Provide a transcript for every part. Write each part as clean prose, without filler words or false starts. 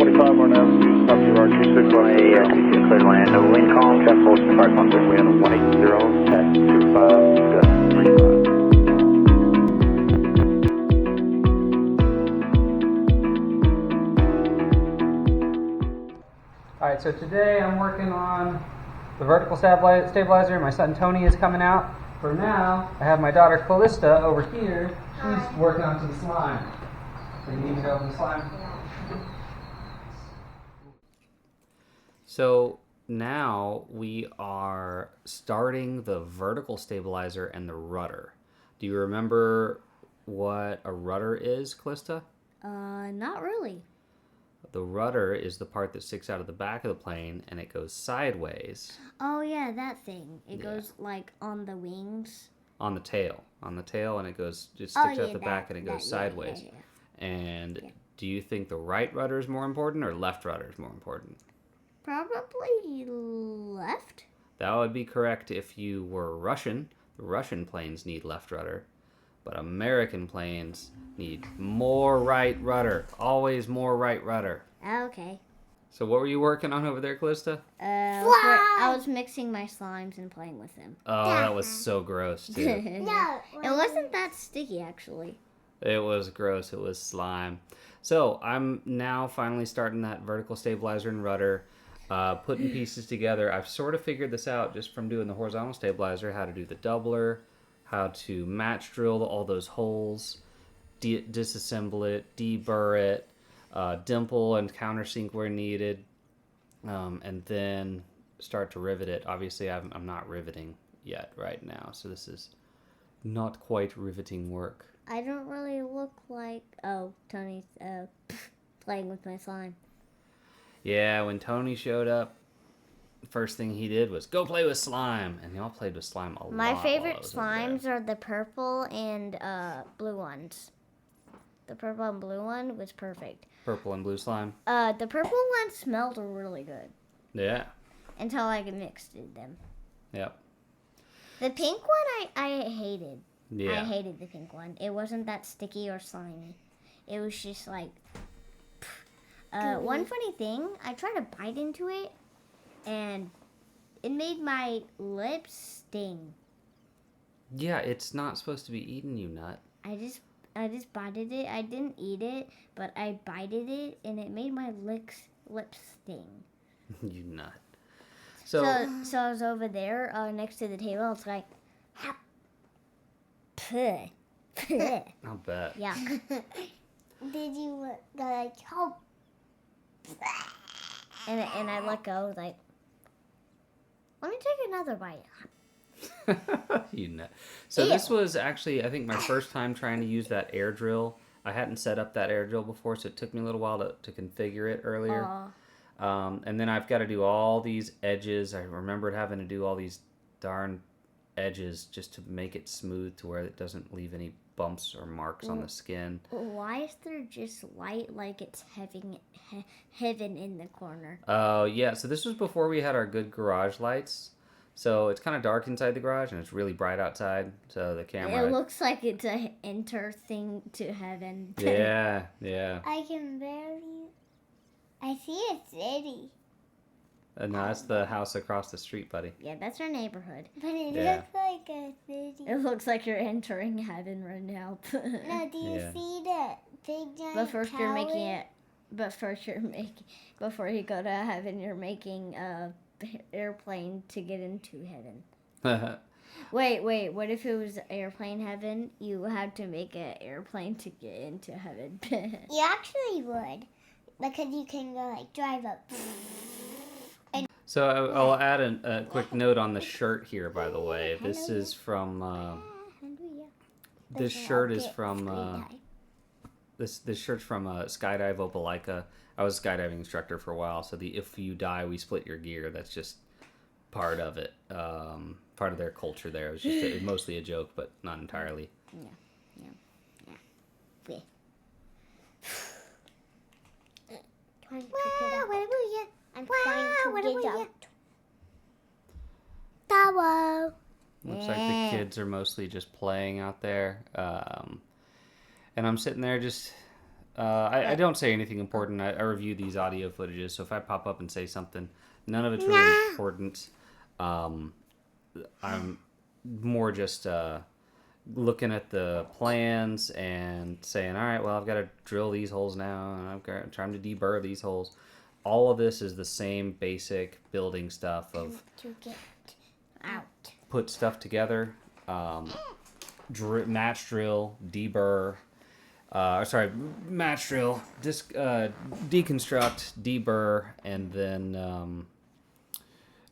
25 more now, stop to RQ6 cleared one end, no wind calm, check hold, 500, wind 180, test 25, gust 35. Alright, so today I'm working on the vertical stabilizer. My son Tony is coming out. For now, I have my daughter Calista over here. She's working on some slime. So you need me to open the slime? So now we are starting the vertical stabilizer and the rudder. Do you remember what a rudder is, Calista? Not really. The rudder is the part that sticks out of the back of the plane and it goes sideways. Oh yeah, that thing. It goes like on the wings. On the tail, and it goes, it sticks out the back and it goes yeah, sideways. And do you think the right rudder is more important or left rudder is more important? Probably left. That would be correct if you were Russian. The Russian planes need left rudder, but American planes need more right rudder. Always more right rudder. Okay. So what were you working on over there, Calista? I was mixing my slimes and playing with them. Oh, that was so gross, too. No, it wasn't that sticky, actually. It was gross. It was slime. So I'm now finally starting that vertical stabilizer and rudder, putting pieces together. I've sort of figured this out just from doing the horizontal stabilizer, how to do the doubler, how to match drill all those holes, disassemble it, deburr it, dimple and countersink where needed, and then start to rivet it. Obviously, I'm not riveting yet right now, so this is not quite riveting work. I don't really look like... Oh, Tony's playing with my slime. Yeah, when Tony showed up, the first thing he did was go play with slime, and y'all played with slime a lot. My favorite slimes are the purple and blue ones. The purple and blue one was perfect. Purple and blue slime? The purple one smelled really good. Yeah. Until I mixed them. Yep. The pink one I hated. Yeah. I hated the pink one. It wasn't that sticky or slimy. It was just like... one funny thing, I tried to bite into it, and it made my lips sting. Yeah, it's not supposed to be eating, you nut. I just bited it. I didn't eat it, but I bited it, and it made my lips sting. You nut. So I was over there next to the table. It's like, puh. I'll bet. Yeah. Did you go like, oh? And I let go, like, let me take another bite. You know. So this was actually, I think, my first time trying to use that air drill. I hadn't set up that air drill before, so it took me a little while to configure it earlier. And then I've got to do all these edges. I remembered having to do all these darn edges just to make it smooth to where it doesn't leave any bumps or marks on the skin. Why is there just light like it's heaven in the corner? Oh, yeah. So this was before we had our good garage lights. So it's kind of dark inside the garage and it's really bright outside. So the camera... It looks like it's a enter thing to heaven. Yeah. I can barely... I see a city. No, that's the house across the street, buddy. Yeah, that's our neighborhood. But it looks like a city. It looks like you're entering heaven right now. No, do you see the big giant Before you go to heaven, you're making a airplane to get into heaven. Wait, what if it was airplane heaven? You had to make an airplane to get into heaven. You actually would. Because you can go like drive up. So I'll add a quick note on the shirt here, by the way. This is from... this shirt is from... This shirt's from Skydive Opelika. I was a skydiving instructor for a while, so the if you die, we split your gear. That's just part of it. Part of their culture there. It was just mostly a joke, but not entirely. Yeah. I'm trying to get out. Tower. Looks like the kids are mostly just playing out there. And I'm sitting there just I don't say anything important. I review these audio footages, so if I pop up and say something, none of it's really important. I'm more just looking at the plans and saying, all right, well, I've got to drill these holes now, and I've got trying to deburr these holes. All of this is the same basic building stuff of To get out. put stuff together, match drill, deburr, match drill, deconstruct, deburr, and then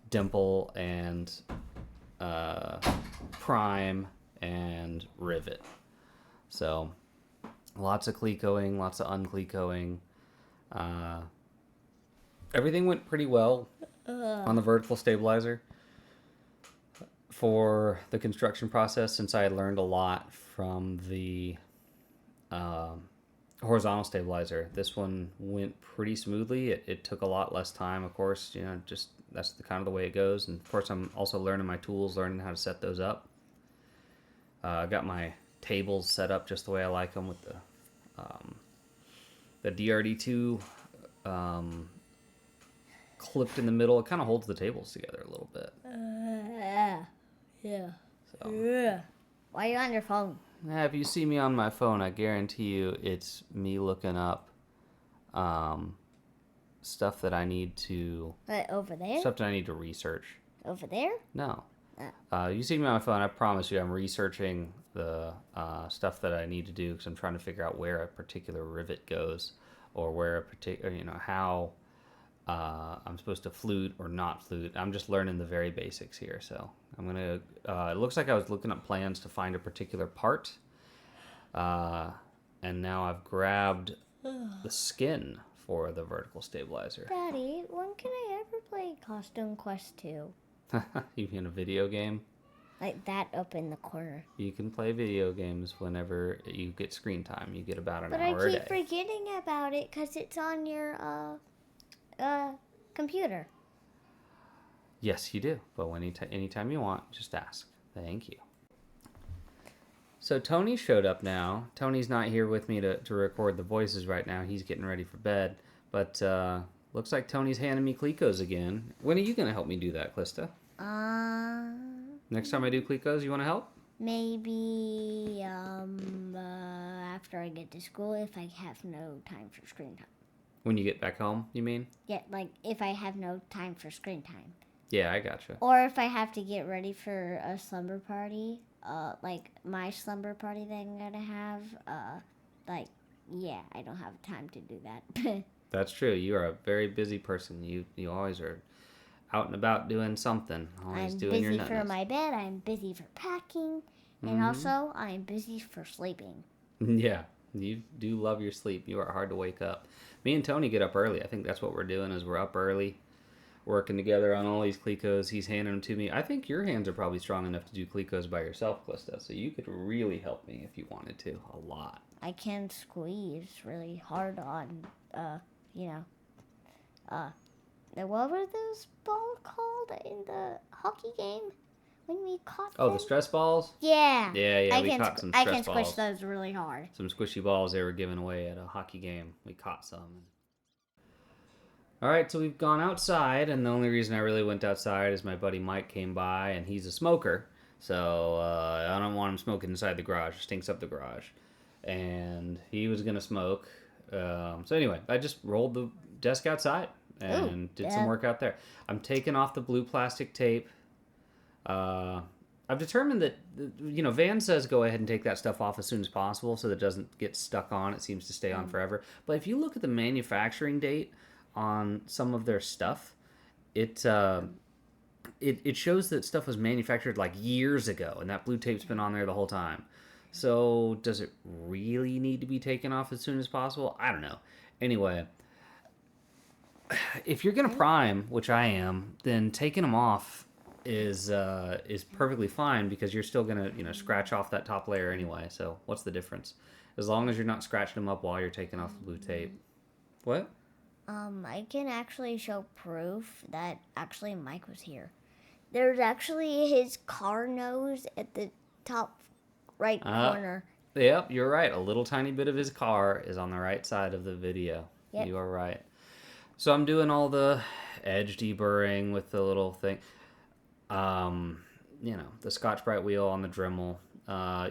dimple and prime and rivet. So lots of clecoing, lots of unclecoing. Everything went pretty well on the vertical stabilizer for the construction process, since I had learned a lot from the horizontal stabilizer. This one went pretty smoothly. It took a lot less time, of course, just that's the kind of the way it goes. And of course, I'm also learning my tools, learning how to set those up. I got my tables set up just the way I like them with the DRD2 clipped in the middle. It kind of holds the tables together a little bit. Yeah. So. Yeah. Why are you on your phone? If you see me on my phone, I guarantee you it's me looking up stuff that I need to... over there? Stuff that I need to research. Over there? No. You see me on my phone, I promise you I'm researching the stuff that I need to do, because I'm trying to figure out where a particular rivet goes, or where a particular, how I'm supposed to flute or not flute. I'm just learning the very basics here. So I'm going to, it looks like I was looking up plans to find a particular part. And now I've grabbed the skin for the vertical stabilizer. Daddy, when can I ever play Costume Quest 2? You mean a video game? Like that up in the corner. You can play video games whenever you get screen time. You get about an hour a day. But I keep forgetting about it because it's on your computer. Yes, you do. But anytime you want, just ask. Thank you. So Tony showed up now. Tony's not here with me to record the voices right now. He's getting ready for bed. But looks like Tony's handing me Clecos again. When are you going to help me do that, Calista? Next time I do Clecos, you want to help? Maybe after I get to school, if I have no time for screen time. When you get back home, you mean? Yeah, like if I have no time for screen time. Yeah, I gotcha. Or if I have to get ready for a slumber party, like my slumber party that I'm gonna have, I don't have time to do that. That's true. You are a very busy person. You always are out and about doing something. Always I'm doing your busy for nutness. my bed. I'm busy for packing, and also I'm busy for sleeping. Yeah, you do love your sleep. You are hard to wake up. Me and Tony get up early. I think that's what we're doing, is we're up early, working together on all these Clecos. He's handing them to me. I think your hands are probably strong enough to do Clecos by yourself, Calista, so you could really help me if you wanted to, a lot. I can squeeze really hard on, what were those balls called in the hockey game when we caught them? Oh, the stress balls? Yeah. Yeah, we caught some stress balls. I can squish those really hard. Some squishy balls they were giving away at a hockey game. We caught some. All right, so we've gone outside, and the only reason I really went outside is my buddy Mike came by, and he's a smoker, so I don't want him smoking inside the garage. It stinks up the garage. And he was going to smoke. So anyway, I just rolled the desk outside and did some work out there. I'm taking off the blue plastic tape. I've determined that, Van says go ahead and take that stuff off as soon as possible so that it doesn't get stuck on. It seems to stay on forever. But if you look at the manufacturing date on some of their stuff, it shows that stuff was manufactured like years ago, and that blue tape's been on there the whole time. So does it really need to be taken off as soon as possible? I don't know. Anyway, if you're gonna prime, which I am, then taking them off is perfectly fine, because you're still gonna scratch off that top layer anyway. So what's the difference? As long as you're not scratching them up while you're taking off the blue tape. What? I can actually show proof that actually Mike was here. There's actually his car nose at the top right corner. Yep, you're right. A little tiny bit of his car is on the right side of the video. Yep. You are right. So I'm doing all the edge deburring with the little thing. You know, the Scotch-Brite wheel on the Dremel.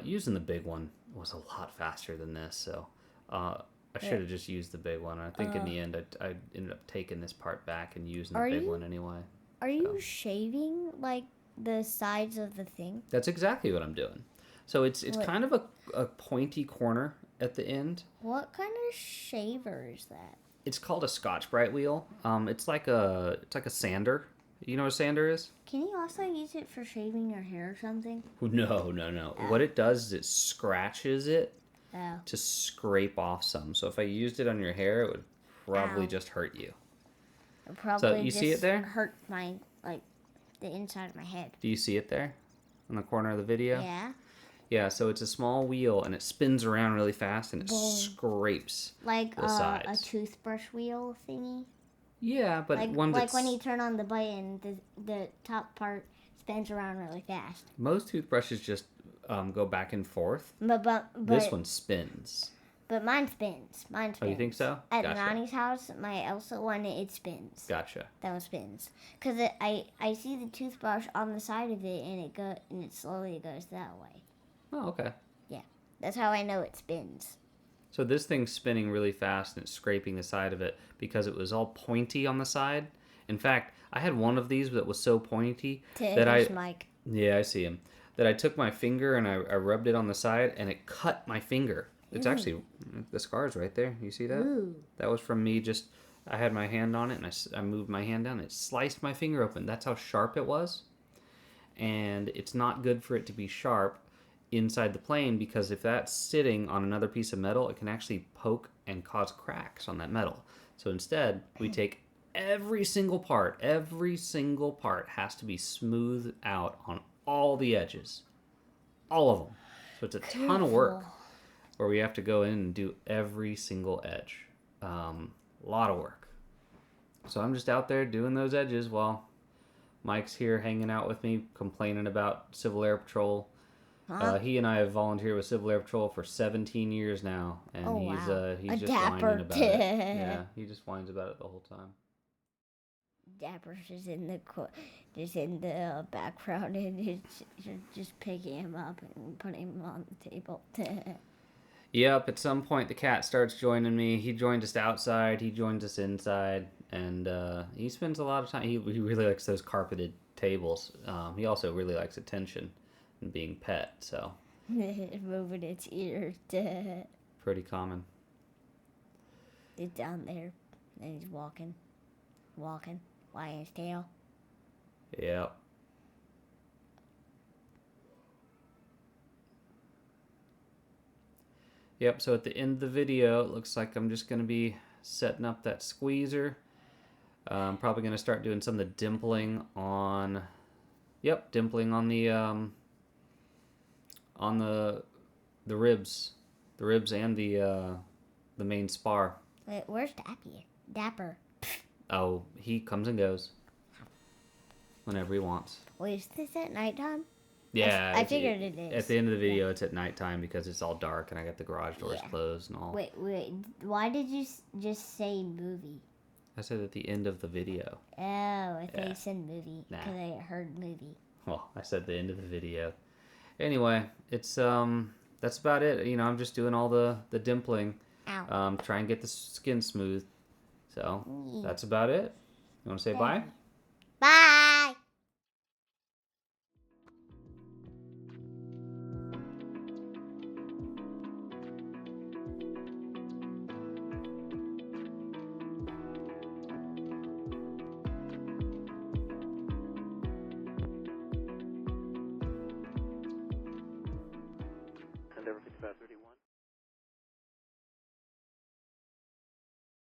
Using the big one was a lot faster than this, so I should have just used the big one. I think in the end I ended up taking this part back and using the big one anyway. Are you shaving like the sides of the thing? That's exactly what I'm doing. So it's kind of a pointy corner at the end. What kind of shaver is that? It's called a Scotch-Brite wheel. It's like a sander. You know what a sander is? Can you also use it for shaving your hair or something? No. What it does is it scratches it Oh. to scrape off some. So if I used it on your hair, it would probably just hurt you. It probably So you see it there? Hurt my the inside of my head. Do you see it there? On the corner of the video? Yeah. Yeah, so it's a small wheel and it spins around really fast and it scrapes Like the sides. a toothbrush wheel thingy. Yeah, but Like when you turn on the button, the top part spins around really fast. most toothbrushes just go back and forth. But This one spins. But mine spins. Mine spins. Oh, you think so? At Gotcha. Nani's house, my Elsa one, it spins. Gotcha. That one spins. Cause I see the toothbrush on the side of it, and it slowly goes that way. Oh, okay. Yeah, that's how I know it spins. So this thing's spinning really fast and it's scraping the side of it because it was all pointy on the side. In fact, I had one of these that was so pointy that Mike. Yeah, I see him. That I took my finger and I rubbed it on the side and it cut my finger. It's actually, the scar's right there. You see that? Ooh. That was from me just, I had my hand on it and I moved my hand down. It sliced my finger open. That's how sharp it was. And it's not good for it to be sharp inside the plane because if that's sitting on another piece of metal, it can actually poke and cause cracks on that metal. So instead, we take every single part has to be smoothed out on all the edges. All of them. So it's a ton of work where we have to go in and do every single edge. A lot of work. So I'm just out there doing those edges while Mike's here hanging out with me, complaining about Civil Air Patrol. He and I have volunteered with Civil Air Patrol for 17 years now, and he's just whining about it. Yeah, he just whines about it the whole time. Dapper's just in the background, and it's just picking him up and putting him on the table. Yep, at some point the cat starts joining me. He joins us outside, he joins us inside, and he spends a lot of time. He really likes those carpeted tables. He also really likes attention and being pet, so. Moving its ears. Pretty common. It's down there, and he's walking, wagging his tail. Yep. Yep, so at the end of the video, it looks like I'm just going to be setting up that squeezer. I'm probably going to start doing some of the dimpling on... Yep, dimpling on the ribs. The ribs and the main spar. Wait, where's Dapper? Oh, he comes and goes. Whenever he wants. Wait, is this at nighttime? Yeah, I figured it is. At the end of the video, it's at nighttime because it's all dark and I got the garage doors closed and all. Wait. Why did you just say movie? I said at the end of the video. Oh, I thought you said movie Nah. because I heard movie. Well, I said the end of the video. Anyway, it's that's about it. You know, I'm just doing all the dimpling. Ow. Try and get the skin smooth. So that's about it. You want to say bye? Bye. And everything's about 30.